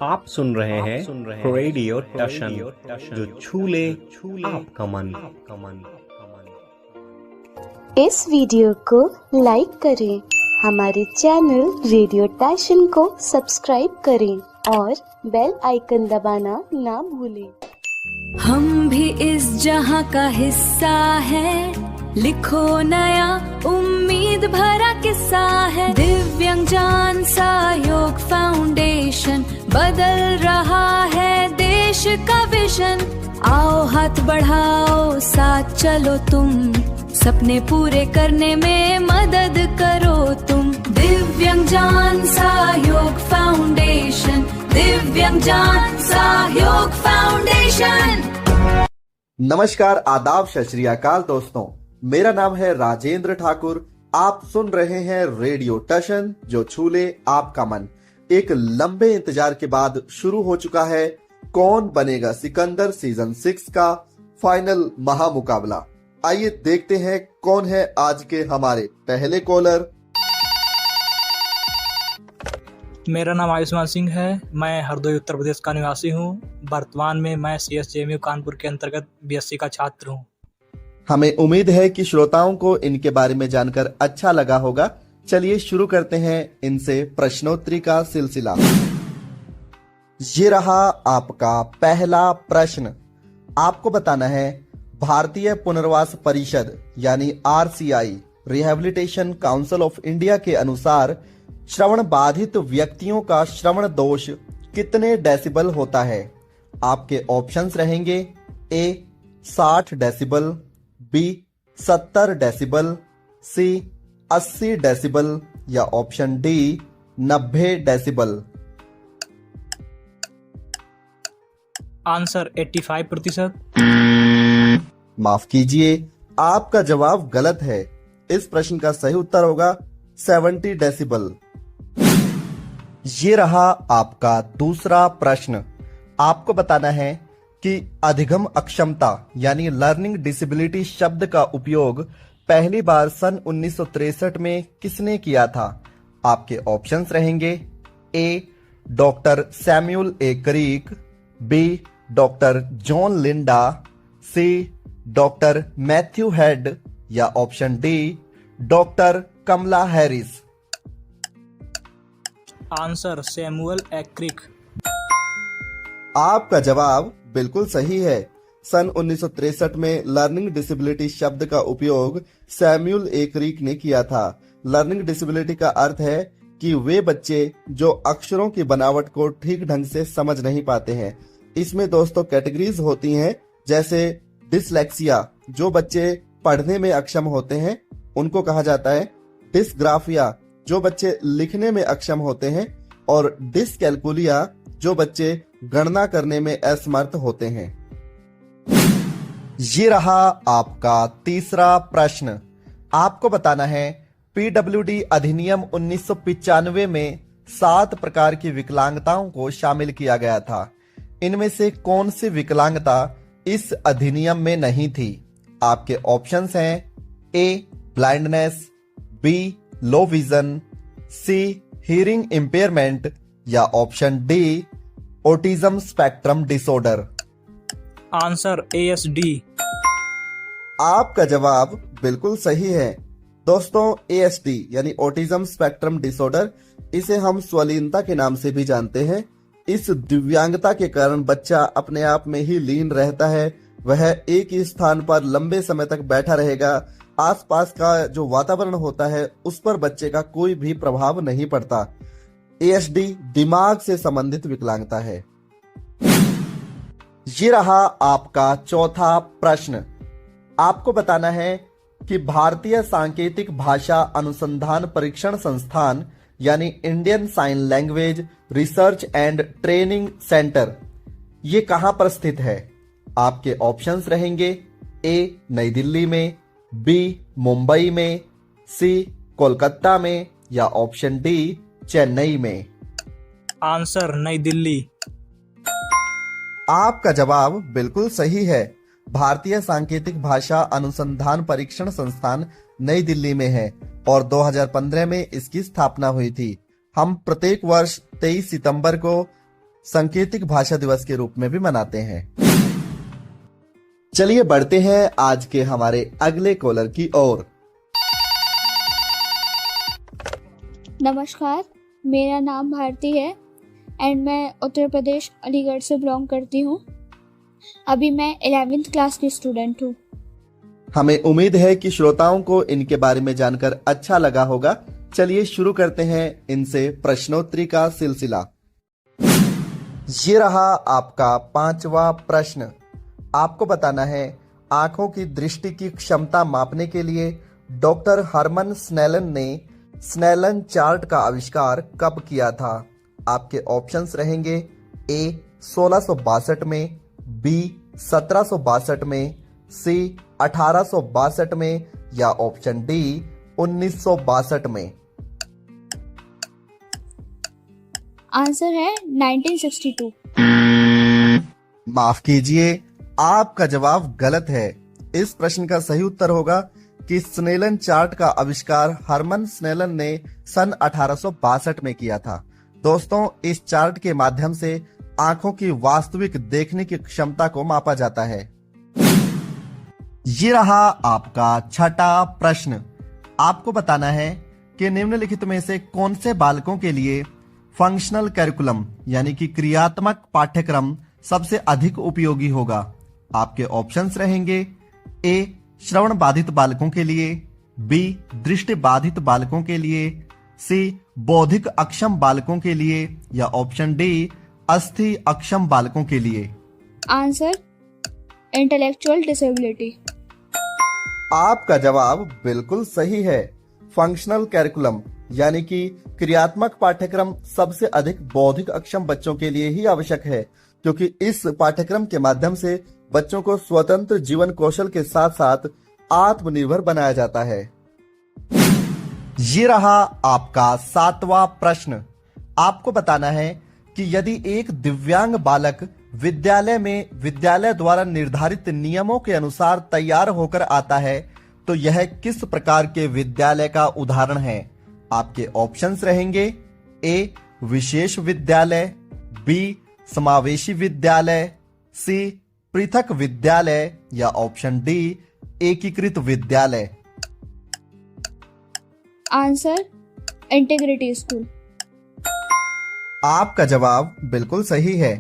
आप सुन रहे हैं रेडियो टशन, जो छू ले आपका मन। इस वीडियो को लाइक करें, हमारे चैनल रेडियो टशन को सब्सक्राइब करें और बेल आइकन दबाना ना भूलें। हम भी इस जहां का हिस्सा है, लिखो नया उम्मीद भरा किस्सा है। दिव्यांगजन सहयोग फाउंडेशन बदल रहा है देश का विजन। आओ हाथ बढ़ाओ, साथ चलो तुम, सपने पूरे करने में मदद करो तुम। दिव्यांगजन सहयोग फाउंडेशन, दिव्यांगजन सहयोग फाउंडेशन। नमस्कार, आदाब, सत श्री अकाल दोस्तों, मेरा नाम है राजेंद्र ठाकुर। आप सुन रहे हैं रेडियो टशन, जो छू ले आपका मन। एक लंबे इंतजार के बाद शुरू हो चुका है कौन बनेगा सिकंदर सीजन 6 का फाइनल महामुकाबला। आइए देखते हैं कौन है आज के हमारे पहले कॉलर। मेरा नाम आयुष्मान सिंह है। मैं हरदोई उत्तर प्रदेश का निवासी हूँ। वर्तमान में मैं CSJMU कानपुर के अंतर्गत BSc का छात्र हूँ। हमें उम्मीद है कि श्रोताओं को इनके बारे में जानकर अच्छा लगा होगा। चलिए शुरू करते हैं इनसे प्रश्नोत्तरी का सिलसिला। ये रहा आपका पहला प्रश्न। आपको बताना है, भारतीय पुनर्वास परिषद यानी RCI rehabilitation council of India के अनुसार श्रवण बाधित व्यक्तियों का श्रवण दोष कितने डेसिबल होता है? आपके ऑप्शंस रहेंगे A 60 decibel, B 70 decibel, C 80 decibel या ऑप्शन D 90 डेसिबल। आंसर 85%। माफ कीजिए, आपका जवाब गलत है। इस प्रश्न का सही उत्तर होगा 70 डेसिबल। ये रहा आपका दूसरा प्रश्न। आपको बताना है कि अधिगम अक्षमता यानी लर्निंग डिसेबिलिटी शब्द का उपयोग पहली बार सन 1963 में किसने किया था? आपके ऑप्शंस रहेंगे A doctor Samuel A creek, B doctor John Linda, C doctor Matthew head या option D doctor Kamala Harris. Answer Samuel A creek. आपका जवाब बिल्कुल सही है। सन 1963 में लर्निंग डिसेबिलिटी शब्द का उपयोग सैमुअल ए क्रीक ने किया था। लर्निंग डिसेबिलिटी का अर्थ है कि वे बच्चे जो अक्षरों की बनावट को ठीक ढंग से समझ नहीं पाते हैं। इसमें दोस्तों कैटेगरीज होती हैं, जैसे डिसलेक्सिया, जो बच्चे पढ़ने में अक्षम होते हैं उनको कहा जाता है। डिसग्राफिया, जो बच्चे लिखने में अक्षम होते हैं, और डिसकैलकुलिया, जो बच्चे गणना करने में असमर्थ होते हैं। ये रहा आपका तीसरा प्रश्न। आपको बताना है, PWD अधिनियम 1995 में 7 प्रकार की विकलांगताओं को शामिल किया गया था। इनमें से कौन सी विकलांगता इस अधिनियम में नहीं थी? आपके ऑप्शंस हैं A blindness, B low vision, C hearing impairment या option D autism spectrum disorder. Answer ASD। आपका जवाब बिल्कुल सही है। दोस्तों, ASD यानी ऑटिज्म स्पेक्ट्रम डिसऑर्डर, इसे हम स्वलीनता के नाम से भी जानते हैं। इस दिव्यांगता के कारण बच्चा अपने आप में ही लीन रहता है। वह एक ही स्थान पर लंबे समय तक बैठा रहेगा। आसपास का जो वातावरण होता है उस पर बच्चे का कोई भी प्रभाव नहीं पड़ता। ASD दिमाग से संबंधित विकलांगता है। ये रहा आपका चौथा प्रश्न। आपको बताना है कि भारतीय सांकेतिक भाषा अनुसंधान परीक्षण संस्थान यानी Indian sign language research and training centre, ये कहां पर स्थित है? आपके ऑप्शंस रहेंगे A नई दिल्ली में, B मुंबई में, C कोलकाता में या ऑप्शन D चेन्नई में। आंसर नई दिल्ली। आपका जवाब बिल्कुल सही है। भारतीय सांकेतिक भाषा अनुसंधान परीक्षण संस्थान नई दिल्ली में है और 2015 में इसकी स्थापना हुई थी। हम प्रत्येक वर्ष 23 सितंबर को सांकेतिक भाषा दिवस के रूप में भी मनाते हैं। चलिए बढ़ते हैं आज के हमारे अगले कॉलर की ओर। नमस्कार, मेरा नाम भारती है एंड मैं उत्तर प्रदेश अलीगढ़ से बिलोंग करती हूँ। अभी मैं 11th क्लास की स्टूडेंट हूँ। हमें उम्मीद है कि श्रोताओं को इनके बारे में जानकर अच्छा लगा होगा। चलिए शुरू करते हैं इनसे प्रश्नोत्तरी का सिलसिला। ये रहा आपका 5वां प्रश्न। आपको बताना है, आंखों की दृष्टि की क्षमता मापने के लिए डॉक्टर हरमन स्नेलन ने स्नेलन चार्ट का आविष्कार कब किया था? आपके ऑप्शंस रहेंगे ए 1662 में, बी 1762 में, सी 1862 में या ऑप्शन डी 1962 में। आंसर है 1962। माफ कीजिए, आपका जवाब गलत है। इस प्रश्न का सही उत्तर होगा कि स्नेलन चार्ट का आविष्कार हरमन स्नेलन ने सन 1862 में किया था। दोस्तों, इस चार्ट के माध्यम से आंखों की वास्तविक देखने की क्षमता को मापा जाता है। ये रहा आपका 6वां प्रश्न। आपको बताना है कि निम्नलिखित में से कौन से बालकों के लिए फंक्शनल कैरिकुलम यानी कि क्रियात्मक पाठ्यक्रम सबसे अधिक उपयोगी होगा? आपके ऑप्शंस रहेंगे ए श्रवण बाधित बालकों के लिए, बी दृष्टि बाधित बालकों के लिए, सी बौद्धिक अक्षम बालकों के लिए या ऑप्शन डी अस्थि अक्षम बालकों के लिए। Answer intellectual disability. आपका जवाब बिल्कुल सही है। फंक्शनल कैरिकुलम यानी कि क्रियात्मक पाठ्यक्रम सबसे अधिक बौद्धिक अक्षम बच्चों के लिए ही आवश्यक है, क्योंकि इस पाठ्यक्रम के माध्यम से बच्चों को स्वतंत्र जीवन कौशल के साथ साथ आत्मनिर्भर बनाया जाता है। ये रहा आपका 7वां प्रश्न। आपको बताना है कि यदि एक दिव्यांग बालक विद्यालय में विद्यालय द्वारा निर्धारित नियमों के अनुसार तैयार होकर आता है तो यह किस प्रकार के विद्यालय का उदाहरण है? आपके ऑप्शंस रहेंगे ए विशेष विद्यालय, बी समावेशी विद्यालय, सी पृथक विद्यालय या ऑप्शन डी एकीकृत विद्यालय। Answer integrity school. आपका जवाब बिल्कुल सही है।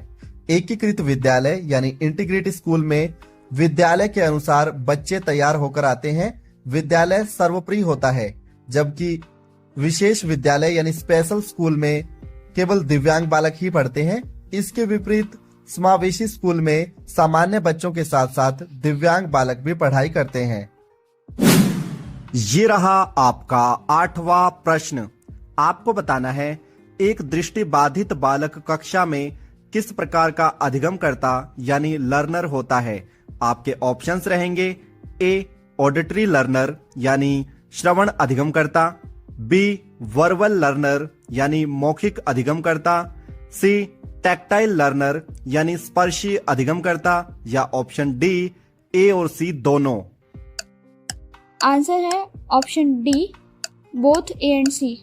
एकीकृत विद्यालय यानी इंटीग्रेटेड स्कूल में विद्यालय के अनुसार बच्चे तैयार होकर आते हैं। विद्यालय सर्वोपरि होता है, जबकि विशेष विद्यालय यानी स्पेशल स्कूल में केवल दिव्यांग बालक ही पढ़ते हैं। इसके विपरीत समावेशी स्कूल में सामान्य बच्चों के साथ साथ दिव्यांग बालक भी पढ़ाई करते हैं। ये रहा आपका 8वां प्रश्न। आपको बताना है, एक दृष्टि बाधित बालक कक्षा में किस प्रकार का अधिगमकर्ता यानी लर्नर होता है? आपके ऑप्शंस रहेंगे ए ऑडिटरी लर्नर यानी श्रवण अधिगमकर्ता, बी वर्बल लर्नर यानी मौखिक अधिगमकर्ता, सी टैक्टाइल लर्नर यानी स्पर्शी अधिगमकर्ता या ऑप्शन डी ए और सी दोनों। आंसर है option D both A and C.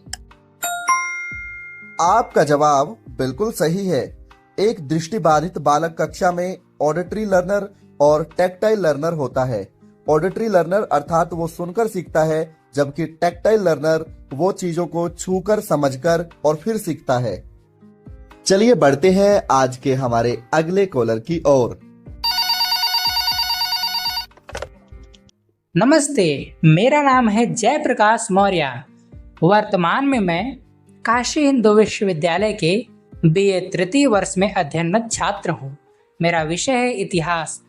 आपका जवाब बिल्कुल सही है। एक दृष्टिबाधित बालक कक्षा में ऑडिटरी लर्नर और टैक्टाइल लर्नर होता है। ऑडिटरी लर्नर अर्थात वो सुनकर सीखता है, जबकि टैक्टाइल लर्नर वो चीजों को छूकर समझकर और फिर सीखता है। चलिए बढ़ते हैं आज के हमारे अगले कॉलर की ओर। नमस्ते, मेरा नाम है जयप्रकाश मौर्य। वर्तमान में मैं काशी हिंदू विश्वविद्यालय के बीए तृतीय वर्ष में अध्ययनरत छात्र हूँ। मेरा विषय है इतिहास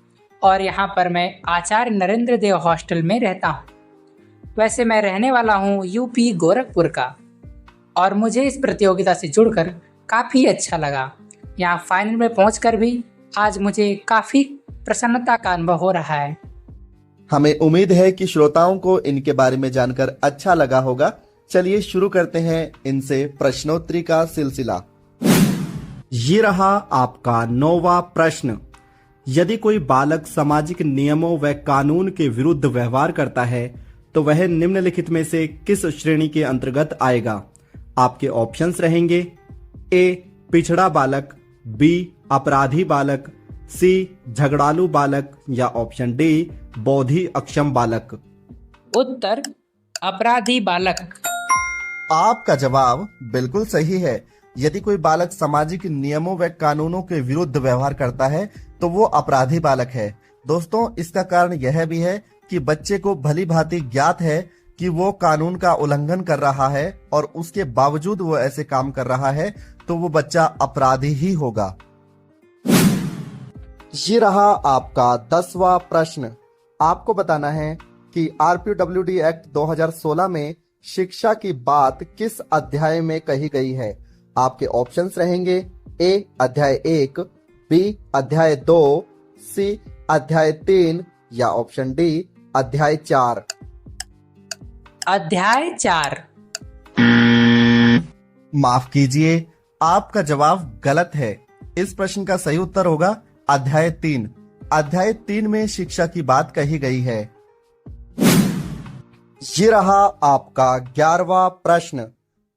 और यहाँ पर मैं आचार्य नरेंद्र देव हॉस्टल में रहता हूँ। वैसे मैं रहने वाला हूँ यूपी गोरखपुर का और मुझे इस प्रतियोगिता से जुड़कर काफ़ी अच्छा लगा। यहाँ फाइनल में पहुँचकर भी आज मुझे काफ़ी प्रसन्नता का अनुभव हो रहा है। हमें उम्मीद है कि श्रोताओं को इनके बारे में जानकर अच्छा लगा होगा। चलिए शुरू करते हैं इनसे प्रश्नोत्तरी का सिलसिला। ये रहा आपका 9वां प्रश्न। यदि कोई बालक सामाजिक नियमों व कानून के विरुद्ध व्यवहार करता है तो वह निम्नलिखित में से किस श्रेणी के अंतर्गत आएगा? आपके ऑप्शंस रहेंगे ए पिछड़ा बालक, बी अपराधी बालक, सी झगड़ालू बालक या ऑप्शन डी बौद्धि अक्षम बालक। उत्तर अपराधी बालक। आपका जवाब बिल्कुल सही है। यदि कोई बालक सामाजिक नियमों व कानूनों के विरुद्ध व्यवहार करता है तो वो अपराधी बालक है। दोस्तों, इसका कारण यह भी है कि बच्चे को भली भांति ज्ञात है कि वो कानून का उल्लंघन कर रहा है और उसके बावजूद वो ऐसे काम कर रहा है तो वो बच्चा अपराधी ही होगा। ये रहा आपका 10वां प्रश्न। आपको बताना है कि आरपीडब्ल्यूडी एक्ट 2016 में शिक्षा की बात किस अध्याय में कही गई है। आपके ऑप्शंस रहेंगे ए अध्याय 1, बी अध्याय 2, सी अध्याय 3 या ऑप्शन डी अध्याय 4। अध्याय 4। माफ कीजिए, आपका जवाब गलत है। इस प्रश्न का सही उत्तर होगा अध्याय 3। अध्याय 3 में शिक्षा की बात कही गई है। ये रहा आपका 11वां प्रश्न।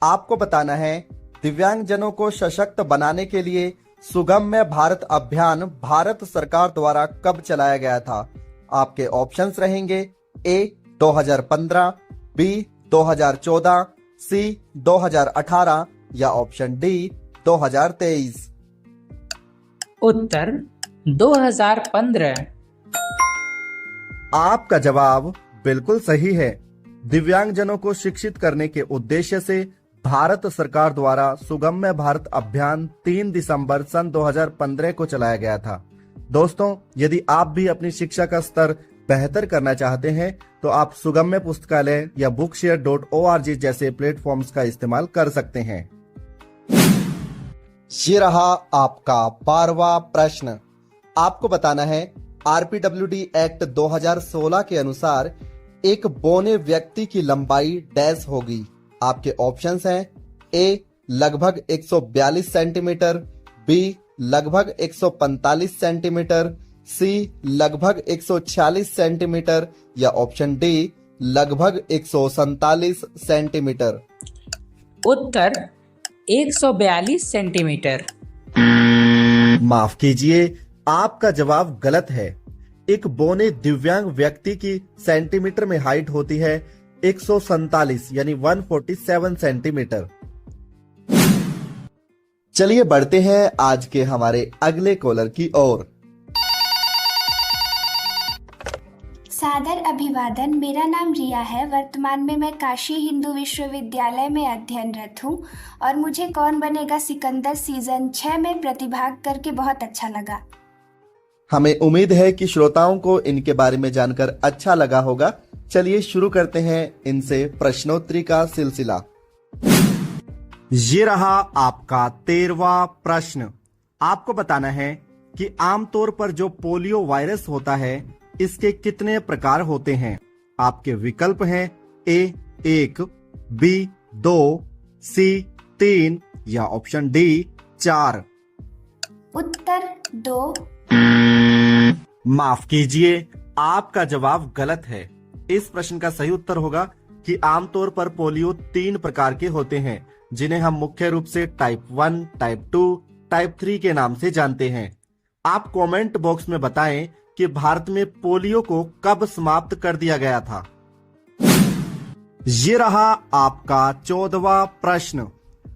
आपको बताना है दिव्यांगजनों को सशक्त बनाने के लिए सुगम्य भारत अभियान भारत सरकार द्वारा कब चलाया गया था। आपके ऑप्शंस रहेंगे ए 2015, बी 2014, सी 2018 या ऑप्शन डी 2023। उत्तर 2015। आपका जवाब बिल्कुल सही है। दिव्यांगजनों को शिक्षित करने के उद्देश्य से भारत सरकार द्वारा सुगम्य भारत अभियान 3 दिसंबर सन 2015 को चलाया गया था। दोस्तों, यदि आप भी अपनी शिक्षा का स्तर बेहतर करना चाहते हैं तो आप सुगम्य पुस्तकालय या bookshare.org जैसे प्लेटफॉर्म्स का इस्तेमाल कर सकते हैं। ये रहा आपका 12वां प्रश्न। आपको बताना है आरपीडब्ल्यूडी एक्ट 2016 के अनुसार एक बौने व्यक्ति की लंबाई डैश होगी। आपके ऑप्शंस हैं ए लगभग 142 सेंटीमीटर, बी लगभग 145 सेंटीमीटर, सी लगभग 146 सेंटीमीटर या ऑप्शन डी लगभग 147 सेंटीमीटर। उत्तर 142 सेंटीमीटर। माफ कीजिए, आपका जवाब गलत है। एक बौने दिव्यांग व्यक्ति की सेंटीमीटर में हाइट होती है 147 यानी 147 सेंटीमीटर। चलिए बढ़ते हैं आज के हमारे अगले कॉलर की ओर। सादर अभिवादन। मेरा नाम रिया है। वर्तमान में मैं काशी हिंदू विश्वविद्यालय में अध्ययनरत हूँ और मुझे कौन बनेगा सिकंदर सीजन 6 में प्रतिभाग करके बहुत अच्छा लगा। हमें उम्मीद है कि श्रोताओं को इनके बारे में जानकर अच्छा लगा होगा। चलिए शुरू करते हैं इनसे प्रश्नोत्तरी का सिलसिला। ये रहा आपका 13वां प्रश्न। आपको बताना है कि आमतौर पर जो पोलियो वायरस होता है इसके कितने प्रकार होते हैं। आपके विकल्प हैं ए 1, बी 2, सी 3 या ऑप्शन डी 4। उत्तर 2। माफ कीजिए, आपका जवाब गलत है। इस प्रश्न का सही उत्तर होगा कि आमतौर पर पोलियो 3 प्रकार के होते हैं, जिन्हें हम मुख्य रूप से टाइप 1, टाइप 2, टाइप 3 के नाम से जानते हैं। आप कमेंट बॉक्स में बताएं कि भारत में पोलियो को कब समाप्त कर दिया गया था। ये रहा आपका 14वां प्रश्न।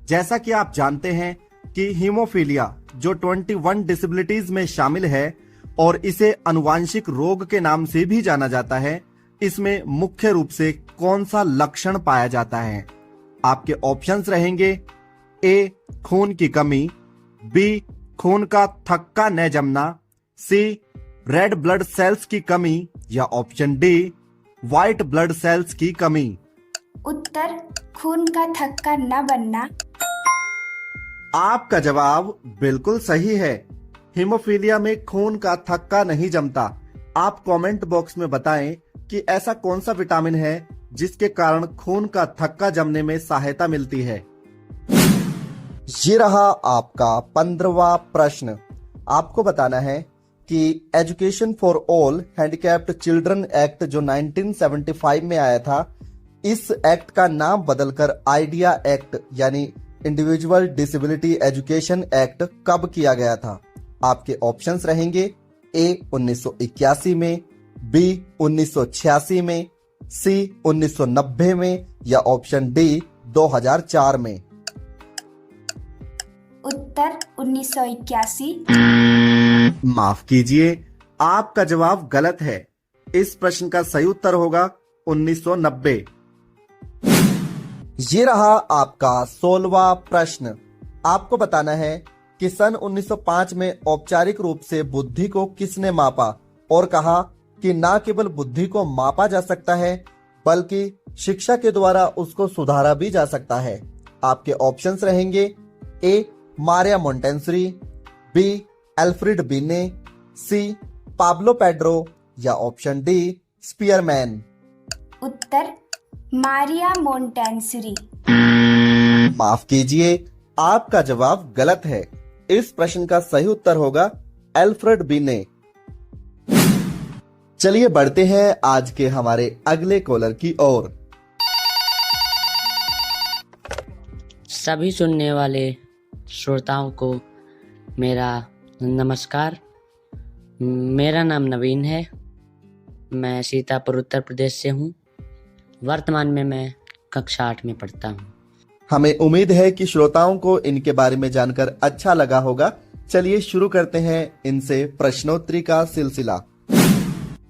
जैसा कि आप जानते हैं कि हीमोफीलिया जो 21 डिसेबिलिटीज में शामिल है और इसे अनुवांशिक रोग के नाम से भी जाना जाता है, इसमें मुख्य रूप से कौन सा लक्षण पाया जाता है। आपके ऑप्शंस रहेंगे ए खून की कमी, बी खून का थक्का न जमना, सी रेड ब्लड सेल्स की कमी या option D white blood cells की कमी। उत्तर खून का थक्का न बनना। आपका जवाब बिल्कुल सही है। हीमोफीलिया में खून का थक्का नहीं जमता। आप कमेंट बॉक्स में बताएं कि ऐसा कौन सा विटामिन है जिसके कारण खून का थक्का जमने में सहायता मिलती है। ये रहा आपका 15वां प्रश्न। आपको बताना है कि education for all handicapped children act जो 1975 में आया था, इस एक्ट का नाम बदलकर आइडिया एक्ट यानी इंडिविजुअल डिसेबिलिटी एजुकेशन एक्ट कब किया गया था? आपके ऑप्शंस रहेंगे ए 1981 में, बी 1986 में, सी 1990 में या ऑप्शन डी 2004 में। उत्तर 1981। माफ कीजिए, आपका जवाब गलत है। इस प्रश्न का सही उत्तर होगा 1990। ये रहा आपका 16वां प्रश्न। आपको बताना है कि सन 1905 में औपचारिक रूप से बुद्धि को किसने मापा और कहा कि न केवल बुद्धि को मापा जा सकता है बल्कि शिक्षा के द्वारा उसको सुधारा भी जा सकता है। आपके ऑप्शंस रहेंगे A Maria Montessori, B Alfred Binet, C Pablo Pedro या ऑप्शन डी स्पीयरमैन। उत्तर मारिया मोंटेसरी। माफ कीजिए, आपका जवाब गलत है। इस प्रश्न का सही उत्तर होगा एल्फ्रेड बिने। चलिए बढ़ते हैं आज के हमारे अगले कॉलर की ओर। सभी सुनने वाले श्रोताओं को मेरा नमस्कार। मेरा नाम नवीन है। मैं सीतापुर उत्तर प्रदेश से हूँ। वर्तमान में मैं कक्षा 8 में पढ़ता हूँ। हमें उम्मीद है कि श्रोताओं को इनके बारे में जानकर अच्छा लगा होगा। चलिए शुरू करते हैं इनसे प्रश्नोत्तरी का सिलसिला।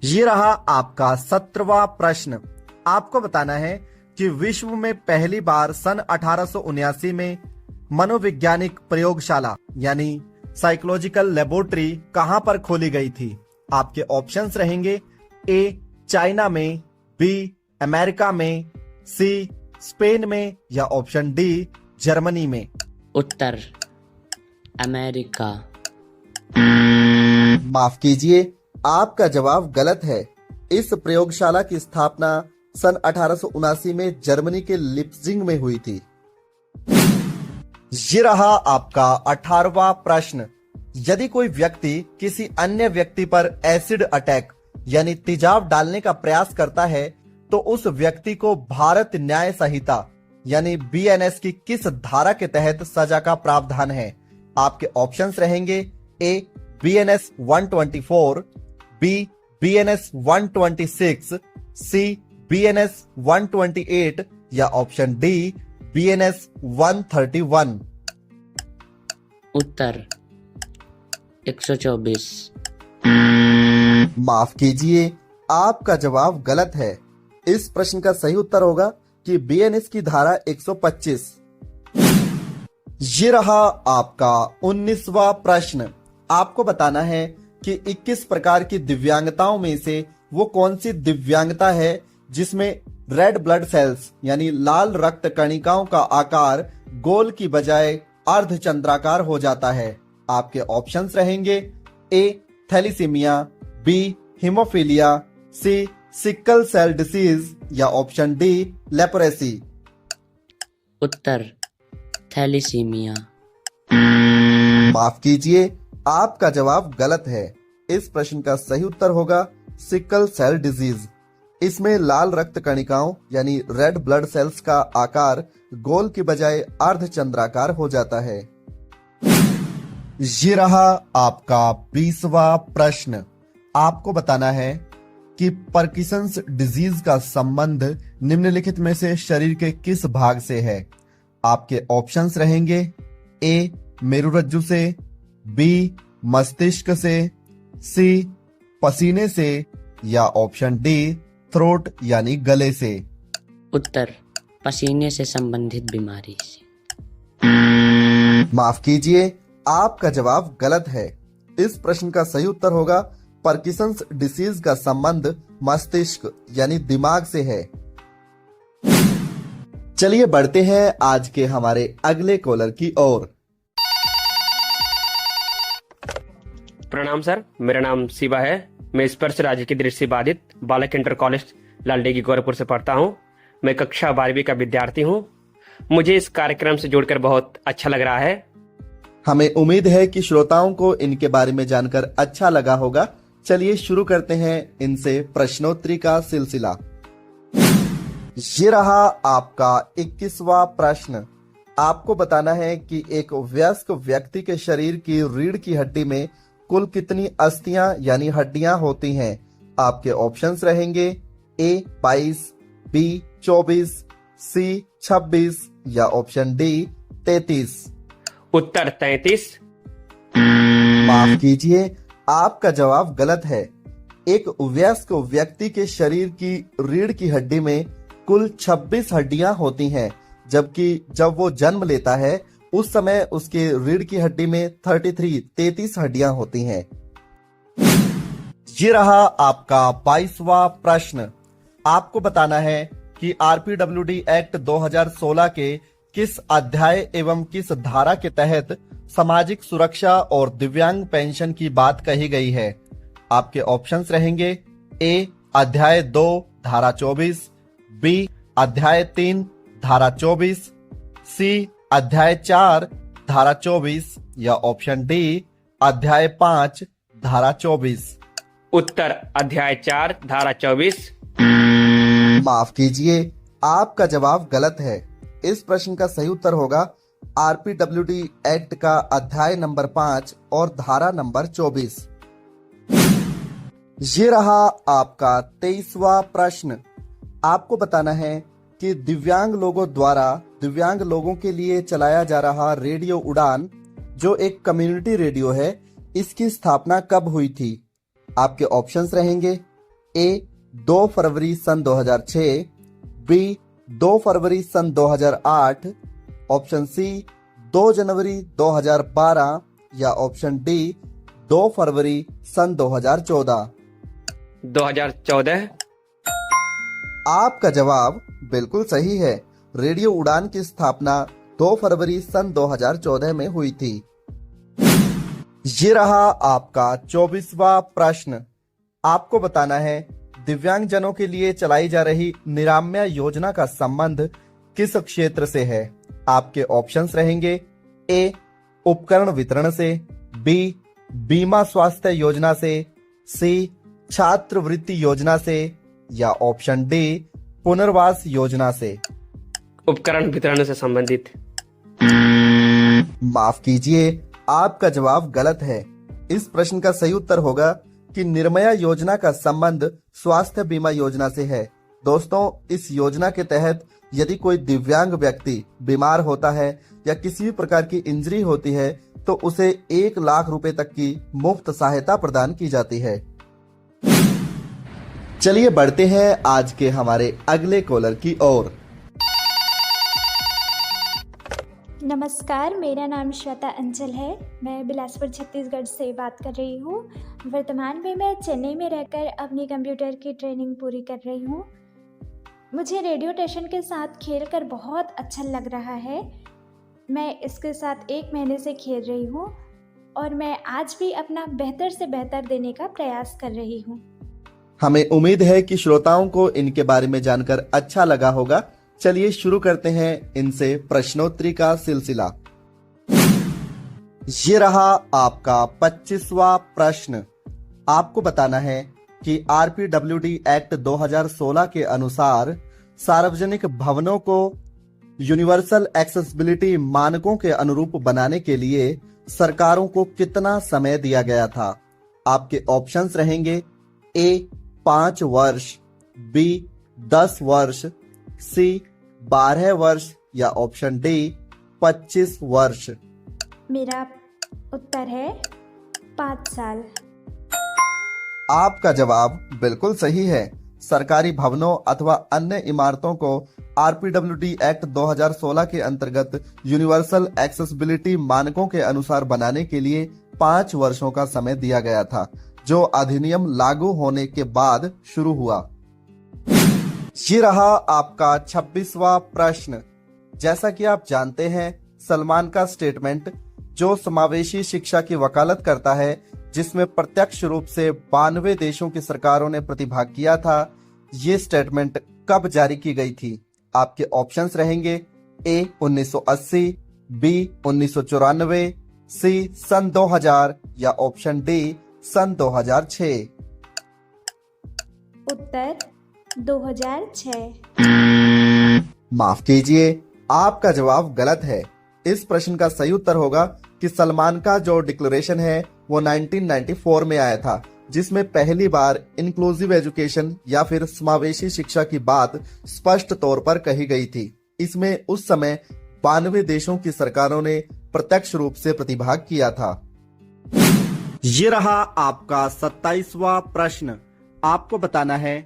ये रहा आपका 17वां प्रश्न। आपको बताना है कि विश्व में पहली बार सन 1879 में मनोवैज्ञानिक प्रयोगशाला यानी साइकोलॉजिकल लेबोरेटरी कहां पर खोली गई थी? आपके ऑप्शंस रहेंगे ए चाइना में, बी अमेरिका में, सी स्पेन में या ऑप्शन डी जर्मनी में। उत्तर अमेरिका। माफ कीजिए, आपका जवाब गलत है। इस प्रयोगशाला की स्थापना सन 1879 में जर्मनी के लिप्जिंग में हुई थी। ये रहा आपका 18वां प्रश्न। यदि कोई व्यक्ति किसी अन्य व्यक्ति पर एसिड अटैक यानी तेजाब डालने का प्रयास करता है तो उस व्यक्ति को भारत न्याय संहिता यानी BNS की किस धारा के तहत सजा का प्रावधान है? आपके ऑप्शंस रहेंगे ए BNS 124, बी BNS 126, सी BNS 128 या ऑप्शन डी BNS 131। उत्तर 124। माफ कीजिए, आपका जवाब गलत है। इस प्रश्न का सही उत्तर होगा कि BNS की धारा 125। ये रहा आपका 19वां प्रश्न। आपको बताना है कि 21 प्रकार की दिव्यांगताओं में से वो कौन सी दिव्यांगता है जिसमें रेड ब्लड सेल्स यानी लाल रक्त कणिकाओं का आकार गोल की बजाय अर्धचंद्राकार हो जाता है। आपके ऑप्शंस रहेंगे ए थैलीसीमिया, बी हीमोफीलिया, सी सिकल सेल डिसीज या ऑप्शन डी लेप्रेसी। उत्तर थैलीसीमिया। माफ कीजिए, आपका जवाब गलत है। इस प्रश्न का सही उत्तर होगा सिकल सेल डिजीज। इसमें लाल रक्त कणिकाओं यानी रेड ब्लड सेल्स का आकार गोल की बजाय अर्धचंद्राकार हो जाता है। ये रहा आपका 20वां प्रश्न। आपको बताना है कि पार्किंसंस डिजीज का संबंध निम्नलिखित में से शरीर के किस भाग से है? आपके ऑप्शंस रहेंगे ए मेरुरज्जु से, बी मस्तिष्क से, सी पसीने से या ऑप्शन डी थ्रोट यानी गले से। उत्तर पसीने से संबंधित बीमारी से। माफ कीजिए, आपका जवाब गलत है। इस प्रश्न का सही उत्तर होगा पार्किंसंस डिसीज का संबंध मस्तिष्क यानी दिमाग से है। चलिए बढ़ते हैं आज के हमारे अगले कॉलर की ओर। प्रणाम सर, मेरा नाम शिवा है। मैं स्पर्श राज्य की दृष्टि बाधित बालक इंटर कॉलेज लालडेगी गोरखपुर से पढ़ता हूँ। मैं कक्षा 12वीं का विद्यार्थी हूँ। मुझे इस कार्यक्रम से जुड़कर बहुत अच्छा लग रहा है। हमें उम्मीद है कि श्रोताओं को इनके बारे में जानकर अच्छा लगा होगा। चलिए शुरू करते हैं इनसे प्रश्नोत्तरी का सिलसिला। ये रहा आपका 21वां प्रश्न। आपको बताना है कि एक वयस्क व्यक्ति के शरीर की रीढ़ की हड्डी में कुल कितनी अस्थियां यानी हड्डियां होती हैं। आपके ऑप्शंस रहेंगे ए 22, बी 24, सी 26 या ऑप्शन डी 33। उत्तर 33। माफ कीजिए, आपका जवाब गलत है। एक वयस्क व्यक्ति के शरीर की रीढ़ की हड्डी में कुल 26 हड्डियां होती हैं, जबकि जब वो जन्म लेता है उस समय उसके रीढ़ की हड्डी में 33 हड्डियां होती हैं। ये रहा आपका 22वां प्रश्न। आपको बताना है कि आरपीडब्ल्यूडी एक्ट 2016 के किस अध्याय एवं किस धारा के तहत सामाजिक सुरक्षा और दिव्यांग पेंशन की बात कही गई है। आपके ऑप्शंस रहेंगे ए अध्याय 2 धारा 24, बी अध्याय 3 धारा 24, सी अध्याय 4 धारा 24 या ऑप्शन डी अध्याय 5 धारा 24। उत्तर अध्याय 4 धारा 24। माफ कीजिए, आपका जवाब गलत है। इस प्रश्न का सही उत्तर होगा आरपीडब्ल्यूडी एक्ट का अध्याय नंबर 5 और धारा नंबर 24। ये रहा आपका 23वां प्रश्न। आपको बताना है कि दिव्यांग लोगों द्वारा दिव्यांग लोगों के लिए चलाया जा रहा रेडियो उड़ान, जो एक कम्युनिटी रेडियो है, इसकी स्थापना कब हुई थी। आपके ऑप्शंस रहेंगे ए 2 फरवरी सन 2006, बी 2 फरवरी सन 2008, ऑप्शन सी 2 जनवरी 2012 या ऑप्शन डी 2 फरवरी सन 2014। 2014। आपका जवाब बिल्कुल सही है। रेडियो उड़ान की स्थापना 2 फरवरी सन 2014 में हुई थी। ये रहा आपका 24वां प्रश्न। आपको बताना है दिव्यांग जनों के लिए चलाई जा रही निरामया योजना का संबंध किस क्षेत्र से है। आपके ऑप्शंस रहेंगे ए उपकरण वितरण से, बी बीमा स्वास्थ्य योजना से, सी छात्रवृत्ति योजना से या ऑप्शन डी पुनर्वास योजना से। उपकरण वितरण से संबंधित। माफ कीजिए, आपका जवाब गलत है। इस प्रश्न का सही उत्तर होगा कि निर्मया योजना का संबंध स्वास्थ्य बीमा योजना से है। दोस्तों, इस योजना के तहत यदि कोई दिव्यांग व्यक्ति बीमार होता है या किसी भी प्रकार की इंजरी होती है तो उसे 1 लाख रुपए तक की मुफ्त सहायता प्रदान की जाती है। चलिए बढ़ते हैं आज के हमारे अगले कॉलर की ओर। नमस्कार, मेरा नाम श्वेता अंचल है। मैं बिलासपुर छत्तीसगढ़ से बात कर रही हूँ। वर्तमान में मैं चेन्नई में रहकर अपनी कंप्यूटर की ट्रेनिंग पूरी कर रही हूँ। मुझे रेडियो स्टेशन के साथ खेलकर बहुत अच्छा लग रहा है। मैं इसके साथ 1 महीने से खेल रही हूँ और मैं आज भी अपना बेहतर से बेहतर देने का प्रयास कर रही हूँ। हमें उम्मीद है कि श्रोताओं को इनके बारे में जानकर अच्छा लगा होगा। चलिए शुरू करते हैं इनसे प्रश्नोत्तरी का सिलसिला। ये रहा आपका 25वां प्रश्न। आपको बताना है कि आरपीडब्ल्यूडी एक्ट 2016 के अनुसार सार्वजनिक भवनों को यूनिवर्सल एक्सेसिबिलिटी मानकों के अनुरूप बनाने के लिए सरकारों को कितना समय दिया गया था। आपके ऑप्शंस रहेंगे ए 5 वर्ष, बी 10 वर्ष, सी 12 वर्ष या ऑप्शन डी 25 वर्ष। मेरा उत्तर है 5 साल। आपका जवाब बिल्कुल सही है। सरकारी भवनों अथवा अन्य इमारतों को आरपीडब्ल्यूडी एक्ट 2016 के अंतर्गत यूनिवर्सल एक्सेसिबिलिटी मानकों के अनुसार बनाने के लिए 5 वर्षों का समय दिया गया था, जो अधिनियम लागू होने के बाद शुरू हुआ। ये रहा आपका 26वां प्रश्न। जैसा कि आप जानते हैं, सलमान का स्टेटमेंट जो समावेशी शिक्षा की वकालत करता है, जिसमें प्रत्यक्ष रूप से 92 देशों की सरकारों ने प्रतिभाग किया था, ये स्टेटमेंट कब जारी की गई थी। आपके ऑप्शंस रहेंगे ए 1980, बी 1994, सी सन 2000 या ऑप्शन डी सन 2006। उत्तर 2006। माफ कीजिए, आपका जवाब गलत है। इस प्रश्न का सही उत्तर होगा कि सलमान का जो डिक्लेरेशन है वो 1994 में आया था, जिसमें पहली बार इंक्लूसिव एजुकेशन या फिर समावेशी शिक्षा की बात स्पष्ट तौर पर कही गई थी। इसमें उस समय 92 देशों की सरकारों ने प्रत्यक्ष रूप से प्रतिभाग किया था। ये रहा आपका 27वां प्रश्न। आपको बताना है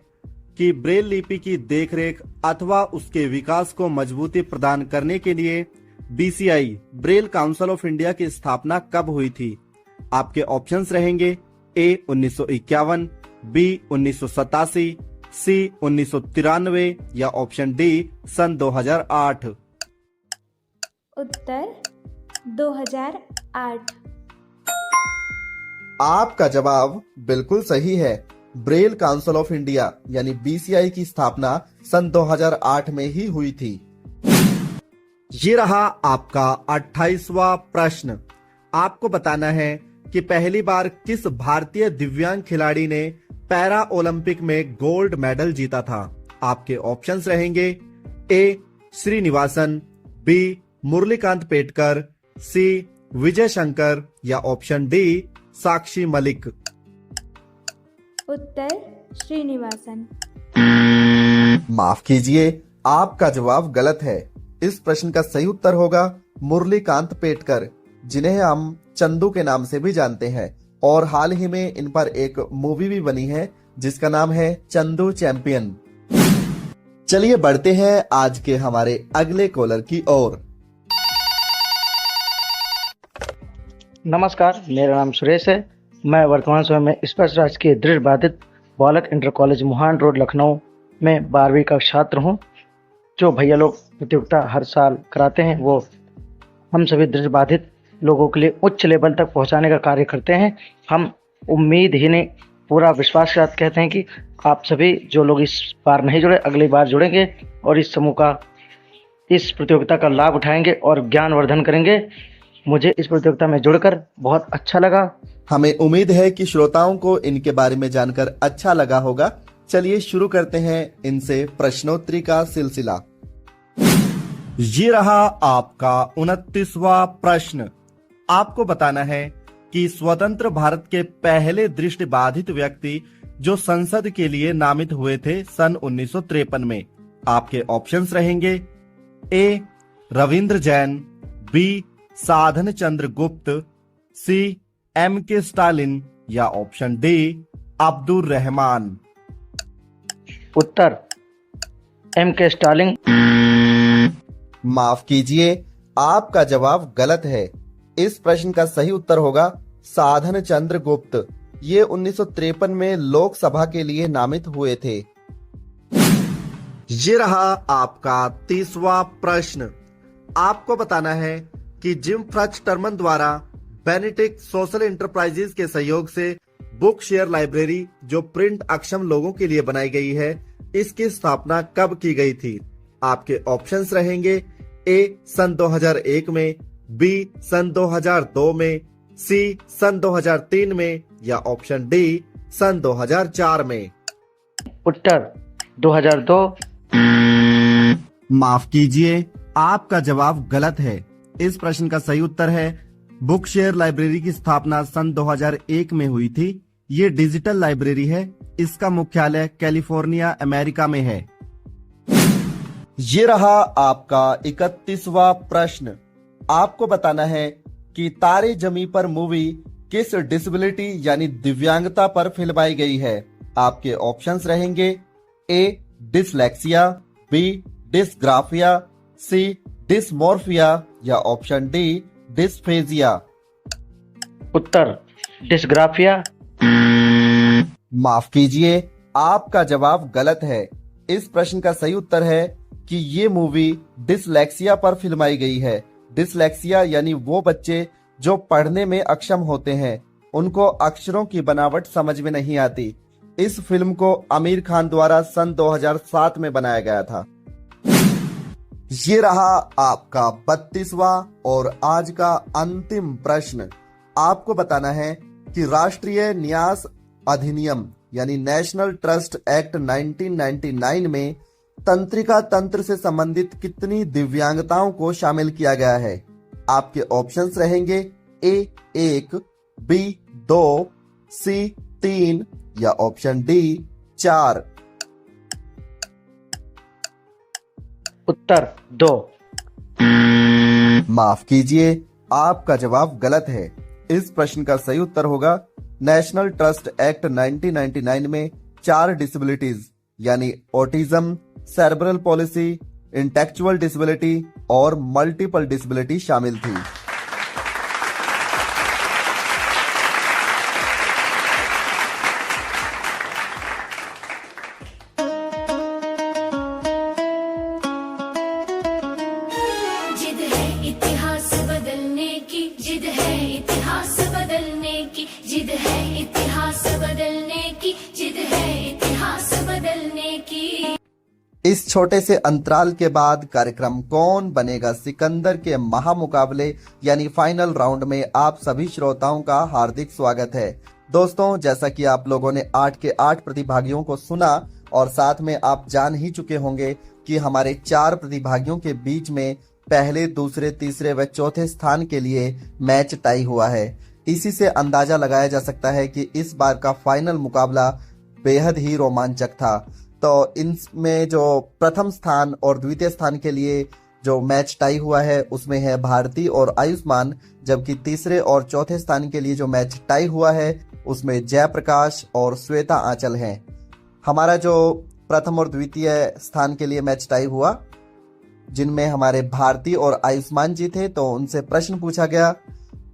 कि ब्रेल लिपि की देखरेख अथवा उसके विकास को मजबूती प्रदान करने के लिए BCI Braille council of India की स्थापना कब हुई थी? आपके ऑप्शंस रहेंगे A 1951, B 1987, C 1993 या ऑप्शन D सन 2008। उत्तर 2008। आपका जवाब बिल्कुल सही है। ब्रेल काउंसिल ऑफ इंडिया यानी BCI की स्थापना सन 2008 में ही हुई थी। ये रहा आपका 28वां प्रश्न। आपको बताना है कि पहली बार किस भारतीय दिव्यांग खिलाड़ी ने पैरा ओलंपिक में गोल्ड मेडल जीता था? आपके ऑप्शंस रहेंगे A Srinivasan, B Murlikant Petkar, C Vijay Shankar या ऑप्शन D साक्षी मलिक। उत्तर श्रीनिवासन। माफ कीजिए, आपका जवाब गलत है। इस प्रश्न का सही उत्तर होगा मुरलीकांत पेटकर, जिन्हें हम चंदू के नाम से भी जानते हैं और हाल ही में इन पर एक मूवी भी बनी है जिसका नाम है चंदू चैंपियन। चलिए बढ़ते हैं आज के हमारे अगले कॉलर की ओर। नमस्कार, मेरा नाम सुरेश है। मैं वर्तमान समय में स्पर्श राजकीय दृढ़ बाधित बालक इंटर कॉलेज मुहान रोड लखनऊ में 12वीं का छात्र हूं। जो भैया लोग प्रतियोगिता हर साल कराते हैं वो हम सभी दृढ़ बाधित लोगों के लिए उच्च लेवल तक पहुंचाने का कार्य करते हैं। हम उम्मीद ही नहीं, पूरा विश्वास के साथ कहते हैं कि आप सभी जो लोग इस बार नहीं जुड़े अगली बार जुड़ेंगे और इस समूह का इस प्रतियोगिता का लाभ उठाएंगे और ज्ञानवर्धन करेंगे। मुझे इस प्रतियोगिता में जुड़कर बहुत अच्छा लगा। हमें उम्मीद है कि श्रोताओं को इनके बारे में जानकर अच्छा लगा होगा। चलिए शुरू करते हैं इनसे प्रश्नोत्तरी का सिलसिला। ये रहा आपका 29वां प्रश्न। आपको बताना है कि स्वतंत्र भारत के पहले दृष्टिबाधित व्यक्ति जो संसद के लिए नामित हुए थे सन 1953 में। आपके ऑप्शंस रहेंगे A रविंद्र जैन, B साधन चंद्र गुप्त, C M.K. स्टालिन या ऑप्शन D अब्दुल रहमान। उत्तर M.K. स्टालिन। माफ कीजिए, आपका जवाब गलत है। इस प्रश्न का सही उत्तर होगा साधन चंद्र गुप्त। ये 1953 में लोकसभा के लिए नामित हुए थे। ये रहा आपका 30वां प्रश्न। आपको बताना है कि जिम फ्रच टर्मन द्वारा बेनेटिक सोशल एंटरप्राइजेज के सहयोग से बुक शेयर लाइब्रेरी जो प्रिंट अक्षम लोगों के लिए बनाई गई है, इसकी स्थापना कब की गई थी? आपके ऑप्शंस रहेंगे A सन 2001 में, B सन 2002 में, C सन 2003 में या ऑप्शन D सन 2004 में। उत्तर 2002। माफ कीजिए, आपका जवाब गलत है। इस प्रश्न का सही उत्तर है बुक शेयर लाइब्रेरी की स्थापना सन 2001 में हुई थी। ये डिजिटल लाइब्रेरी है। इसका मुख्यालय कैलिफोर्निया अमेरिका में है। ये रहा आपका 31वां प्रश्न। आपको बताना है कि तारे जमी पर मूवी किस डिसेबिलिटी यानी दिव्यांगता पर फिल्माई गई है। आपके ऑप्शंस रहेंगे A dyslexia, B dysgraphia, C dysmorphia या ऑप्शन D डिस्फेजिया। उत्तर डिसग्राफिया। माफ कीजिए, आपका जवाब गलत है। इस प्रश्न का सही उत्तर है कि ये मूवी डिसलेक्सिया पर फिल्माई गई है। डिसलेक्सिया यानी वो बच्चे जो पढ़ने में अक्षम होते हैं, उनको अक्षरों की बनावट समझ में नहीं आती। इस फिल्म को आमिर खान द्वारा सन 2007 में बनाया गया था। ये रहा आपका 32वां और आज का अंतिम प्रश्न। आपको बताना है कि राष्ट्रीय न्यास अधिनियम यानी नेशनल ट्रस्ट एक्ट 1999 में तंत्रिका तंत्र से संबंधित कितनी दिव्यांगताओं को शामिल किया गया है? आपके ऑप्शंस रहेंगे ए 1, बी 2, सी 3 या ऑप्शन डी 4। उत्तर 2। माफ कीजिए, आपका जवाब गलत है। इस प्रश्न का सही उत्तर होगा नेशनल ट्रस्ट एक्ट 1999 में 4 डिसेबिलिटीज यानी autism, cerebral palsy, intellectual disability और मल्टीपल डिसेबिलिटी शामिल थी। जिद है इतिहास बदलने की, जिद है इतिहास बदलने की, जिद है इतिहास बदलने की, जिद है इतिहास बदलने की। इस छोटे से अंतराल के बाद कार्यक्रम कौन बनेगा सिकंदर के महामुकाबले यानी फाइनल राउंड में आप सभी श्रोताओं का हार्दिक स्वागत है। दोस्तों, जैसा कि आप लोगों ने 8 के 8 प्रतिभागियों को सुना और साथ में आप जान ही चुके होंगे कि हमारे 4 प्रतिभागियों के बीच में पहले, दूसरे, तीसरे व चौथे स्थान के लिए मैच टाई हुआ है। इसी से अंदाजा लगाया जा सकता है कि इस बार का फाइनल मुकाबला बेहद ही रोमांचक था। तो इनमें जो प्रथम स्थान और द्वितीय स्थान के लिए जो मैच टाई हुआ है उसमें है भारती और आयुष्मान, जबकि तीसरे और चौथे स्थान के लिए जो मैच टाई हुआ है उसमें जयप्रकाश और श्वेता आंचल हैं। हमारा जो प्रथम और द्वितीय स्थान के लिए मैच टाई हुआ, जिनमें हमारे भारती और आयुष्मान जी थे, तो उनसे प्रश्न पूछा गया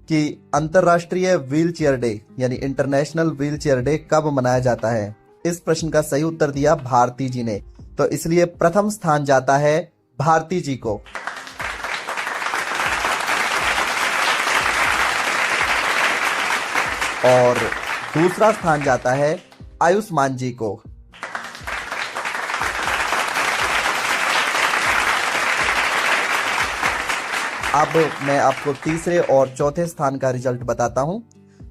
कि अंतर्राष्ट्रीय व्हील चेयर डे यानी इंटरनेशनल व्हील चेयर डे कब मनाया जाता है। इस प्रश्न का सही उत्तर दिया भारती जी ने, तो इसलिए प्रथम स्थान जाता है भारती जी को। और दूसरा स्थान जाता है आयुष्मान जी को। अब मैं आपको तीसरे और चौथे स्थान का रिजल्ट बताता हूं।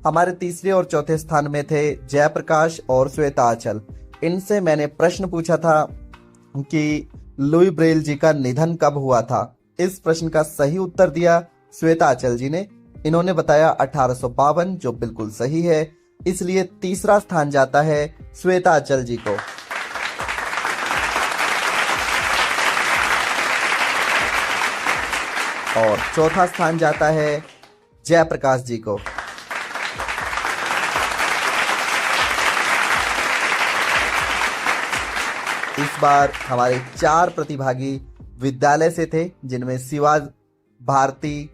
हमारे तीसरे और चौथे स्थान में थे जयप्रकाश और श्वेता आंचल। इनसे मैंने प्रश्न पूछा था कि लुई ब्रेल जी का निधन कब हुआ था। इस प्रश्न का सही उत्तर दिया श्वेता आंचल जी ने। इन्होंने बताया 1852, जो बिल्कुल सही है। इसलिए तीसरा स्थान जाता है श्वेता आंचल जी को। और चौथा स्थान जाता है जयप्रकाश जी को। इस बार हमारे 4 प्रतिभागी विद्यालय से थे, जिनमें शिवाज, भारती,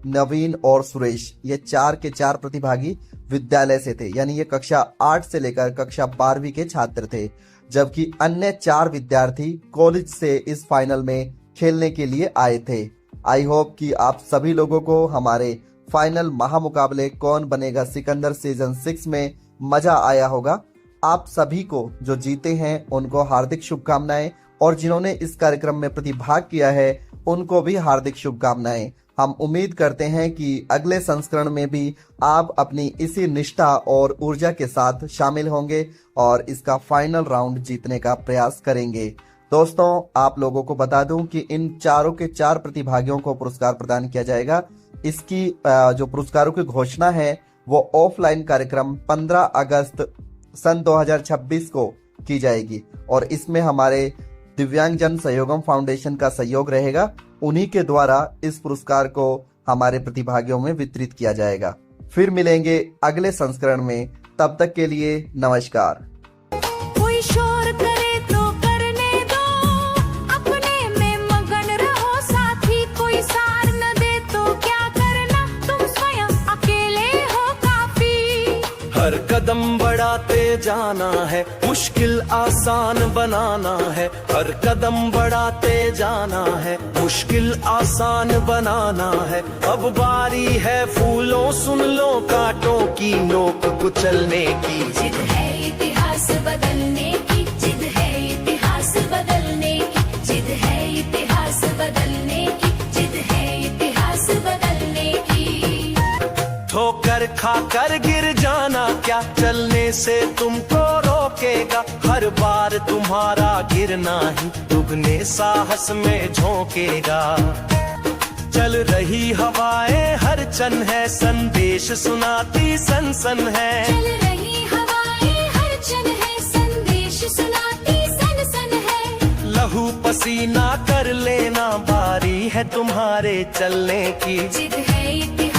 नवीन और सुरेश, ये 4 के 4 प्रतिभागी विद्यालय से थे, यानी ये कक्षा 8 से लेकर कक्षा 12वीं के छात्र थे। जबकि अन्य 4 विद्यार्थी कॉलेज से इस फाइनल में खेलने के लिए आए थे। आई होप कि आप सभी लोगों को हमारे फाइनल महामुकाबले कौन बनेगा सिकंदर सीजन 6 में मजा आया होगा। आप सभी को जो जीते हैं उनको हार्दिक शुभकामनाएं, और जिन्होंने इस कार्यक्रम में प्रतिभाग किया है उनको भी हार्दिक शुभकामनाएं। हम उम्मीद करते हैं कि अगले संस्करण में भी आप अपनी इसी निष्ठा और ऊर्जा के साथ शामिल होंगे और इसका फाइनल राउंड जीतने का प्रयास करेंगे। दोस्तों, आप लोगों को बता दूं कि इन 4 के 4 प्रतिभागियों को पुरस्कार प्रदान किया जाएगा। इसकी जो पुरस्कारों की घोषणा है वो ऑफलाइन कार्यक्रम 15 अगस्त सन 2026 को की जाएगी, और इसमें हमारे दिव्यांगजन सहयोगम फाउंडेशन का सहयोग रहेगा। उन्हीं के द्वारा इस पुरस्कार को हमारे प्रतिभागियों में वितरित किया जाएगा। फिर मिलेंगे अगले संस्करण में, तब तक के लिए नमस्कार। कोई शोर करे तो करने दो, अपने में मगन रहो साथी, कोई सार न दे तो क्या करना, तुम स्वयं अकेले हो काफी। हर कदम बढ़ाते जाना है, मुश्किल आसान बनाना है। हर कदम बढ़ाते जाना है, मुश्किल आसान बनाना है। अब बारी है फूलों सुन लो कांटों की नोक कुचलने की। जिद है इतिहास बदलने की, जिद है इतिहास बदलने की, जिद है इतिहास बदलने की, जिद है इतिहास बदलने की। ठोकर खाकर गिर जाना क्या चलने से तुमको रोकेगा। हर बार तुम्हारा गिरना ही दुगने साहस में झोंकेगा। चल रही हवाएं हर चन है, संदेश सुनाती सनसन है। चल रही हवाएं हर चन है, संदेश सुनाती सनसन है। लहू पसीना कर लेना, बारी है तुम्हारे चलने की। जिद है इतिहास